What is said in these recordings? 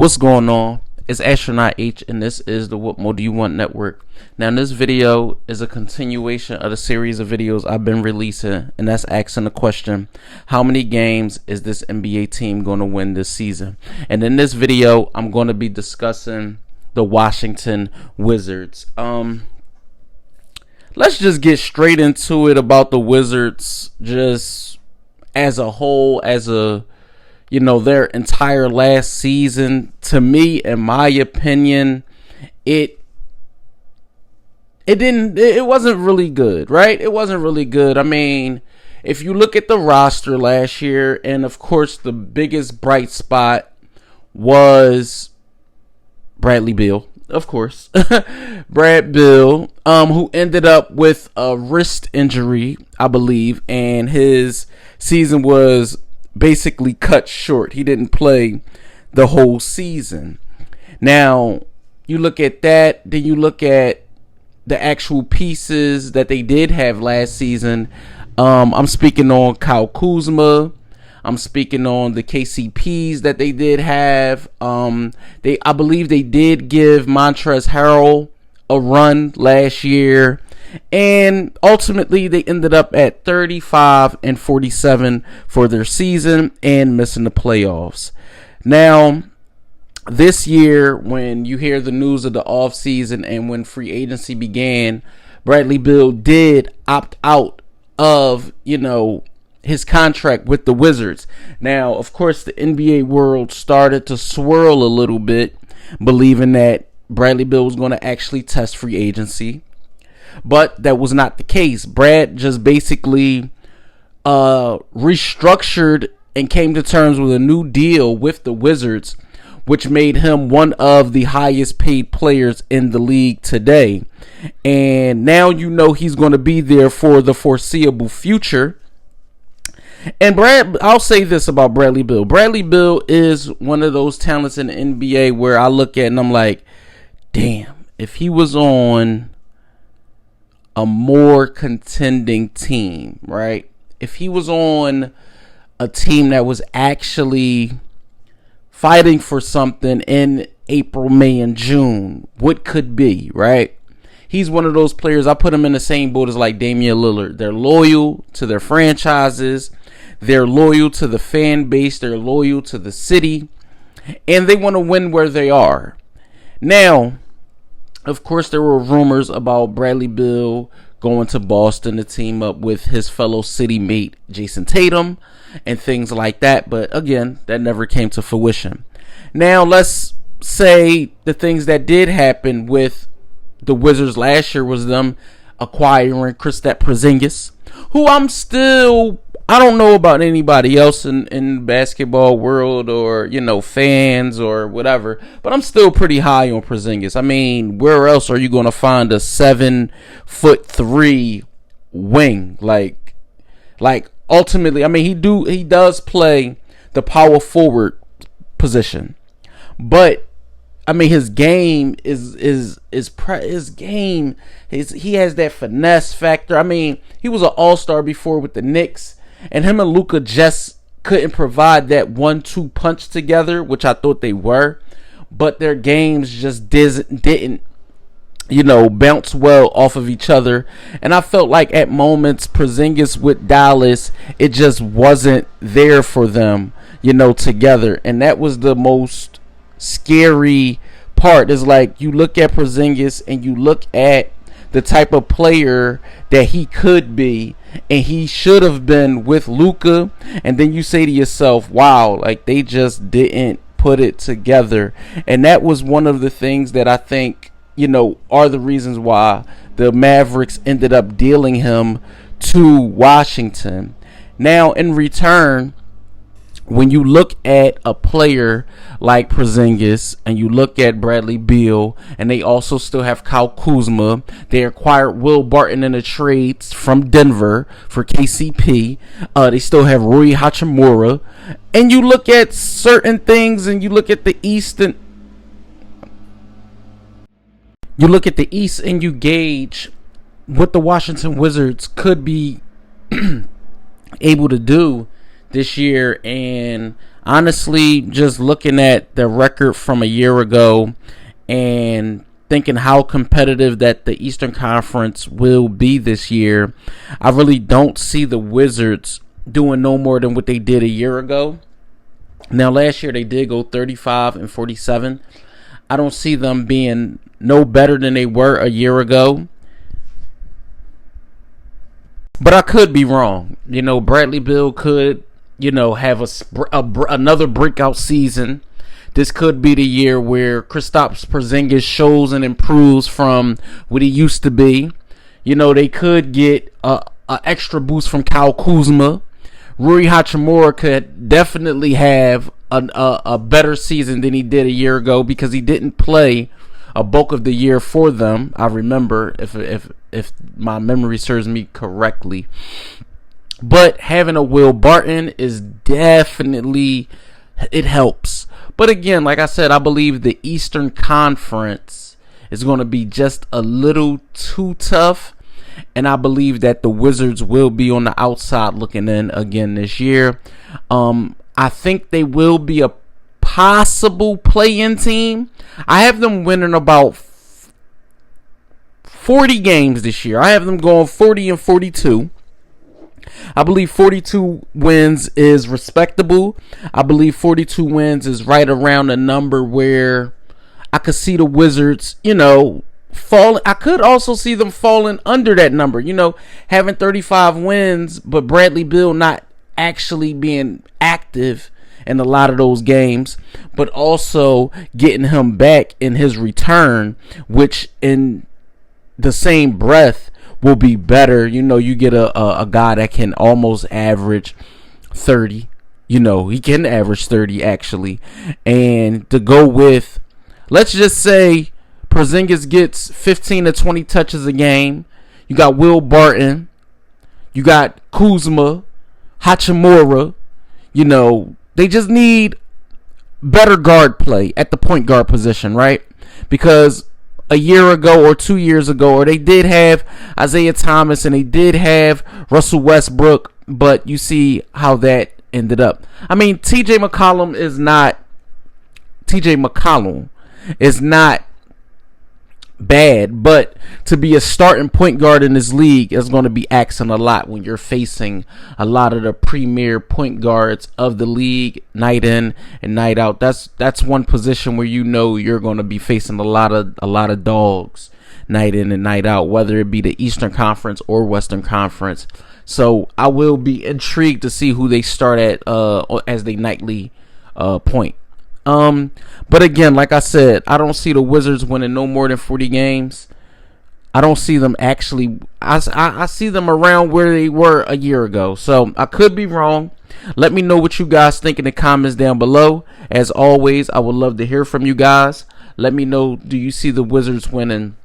What's going on? It's Astronaut H, and this is the What More Do You Want Network. Now, this video is a continuation of the series of videos I've been releasing, and that's asking the question, how many games is this NBA team going to win this season? And in this video, I'm going to be discussing the Washington Wizards. Let's just get straight into it about the Wizards, just as a whole, their entire last season. To me, in my opinion, it wasn't really good, right? It wasn't really good. I mean, if you look at the roster last year, and of course the biggest bright spot was Bradley Beal, of course. Brad Beal, who ended up with a wrist injury, I believe, and his season was basically cut short. He didn't play the whole season. Now, you look at that, then you look at the actual pieces that they did have last season. I'm speaking on Kyle Kuzma. I'm speaking on the KCPs that they did have. I believe they did give Montrezl Harrell a run last year. And ultimately, they ended up at 35-47 for their season and missing the playoffs. Now, this year, when you hear the news of the offseason and when free agency began, Bradley Beal did opt out of, his contract with the Wizards. Now, of course, the NBA world started to swirl a little bit, believing that Bradley Beal was going to actually test free agency. But that was not the case. Brad just basically restructured and came to terms with a new deal with the Wizards, which made him one of the highest paid players in the league today. And now he's going to be there for the foreseeable future. And I'll say this about Bradley Beal. Bradley Beal is one of those talents in the NBA where I look at and I'm like, damn, if he was on a more contending team, right? If he was on a team that was actually fighting for something in April, May, and June, what could be, right? He's one of those players, I put him in the same boat as like Damian Lillard. They're loyal to their franchises. They're loyal to the fan base. They're loyal to the city. And they want to win where they are. Now, of course, there were rumors about Bradley Beal going to Boston to team up with his fellow city mate Jason Tatum and things like that. But again, that never came to fruition. Now, let's say the things that did happen with the Wizards last year was them acquiring Kristaps Porzingis, who I don't know about anybody else in the basketball world or, fans or whatever, but I'm still pretty high on Porzingis. I mean, where else are you going to find a 7'3" wing? Like ultimately, I mean, he does play the power forward position, but I mean, his game he has that finesse factor. I mean, he was an all-star before with the Knicks. And him and Luka just couldn't provide that 1-2 punch together, which I thought they were. But their games just didn't bounce well off of each other. And I felt like at moments, Porzingis with Dallas, it just wasn't there for them, together. And that was the most scary part. Is like you look at Porzingis and you look at the type of player that he could be, and he should have been with Luka, and then you say to yourself, wow, like they just didn't put it together. And that was one of the things that I think, are the reasons why the Mavericks ended up dealing him to Washington. Now, in return, when you look at a player like Porzingis and you look at Bradley Beal, and they also still have Kyle Kuzma, they acquired Will Barton in a trade from Denver for KCP. They still have Rui Hachimura. And you look at certain things and you look at the East and you gauge what the Washington Wizards could be able to do this year. And honestly, just looking at the record from a year ago and thinking how competitive that the Eastern Conference will be this year, I really don't see the Wizards doing no more than what they did a year ago. Now, last year they did go 35-47. I don't see them being no better than they were a year ago. But I could be wrong. Bradley Beal could, have another breakout season. This could be the year where Kristaps Porzingis shows and improves from what he used to be. They could get a extra boost from Kyle Kuzma. Rui Hachimura could definitely have a better season than he did a year ago because he didn't play a bulk of the year for them. I remember, if my memory serves me correctly. But having a Will Barton is definitely, it helps. But again, like I said, I believe the Eastern Conference is going to be just a little too tough. And I believe that the Wizards will be on the outside looking in again this year. I think they will be a possible play-in team. I have them winning about 40 games this year. I have them going 40-42. I believe 42 wins is respectable. I believe 42 wins is right around a number where I could see the Wizards, fall. I could also see them falling under that number, having 35 wins, but Bradley Beal not actually being active in a lot of those games, but also getting him back in his return, which in the same breath will be better. You get a guy that can almost average 30. He can average 30 actually. And to go with, let's just say Porzingis gets 15 to 20 touches a game. You got Will Barton. You got Kuzma, Hachimura. They just need better guard play at the point guard position, right? Because a year ago or 2 years ago, or they did have Isaiah Thomas and they did have Russell Westbrook, but you see how that ended up. I mean, TJ McCollum is not bad, but to be a starting point guard in this league is going to be asking a lot when you're facing a lot of the premier point guards of the league night in and night out. That's one position where you're going to be facing a lot of dogs night in and night out, whether it be the Eastern Conference or Western Conference. So I will be intrigued to see who they start at as they nightly point. But again, like I said, I don't see the Wizards winning no more than 40 games. I don't see them actually. I see them around where they were a year ago. So I could be wrong. Let me know what you guys think in the comments down below. As always, I would love to hear from you guys. Let me know, do you see the Wizards winning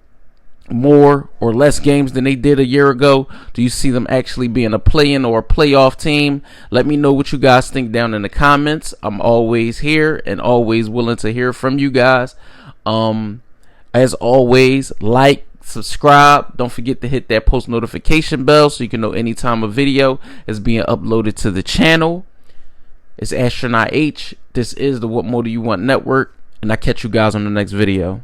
more or less games than they did a year ago? Do you see them actually being a play-in or a playoff team? Let me know what you guys think down in the comments. I'm always here and always willing to hear from you guys. As always, like, subscribe. Don't forget to hit that post notification bell so you can know anytime a video is being uploaded to the channel. It's Astronaut H. This is the What More Do You Want Network, and I'll catch you guys on the next video.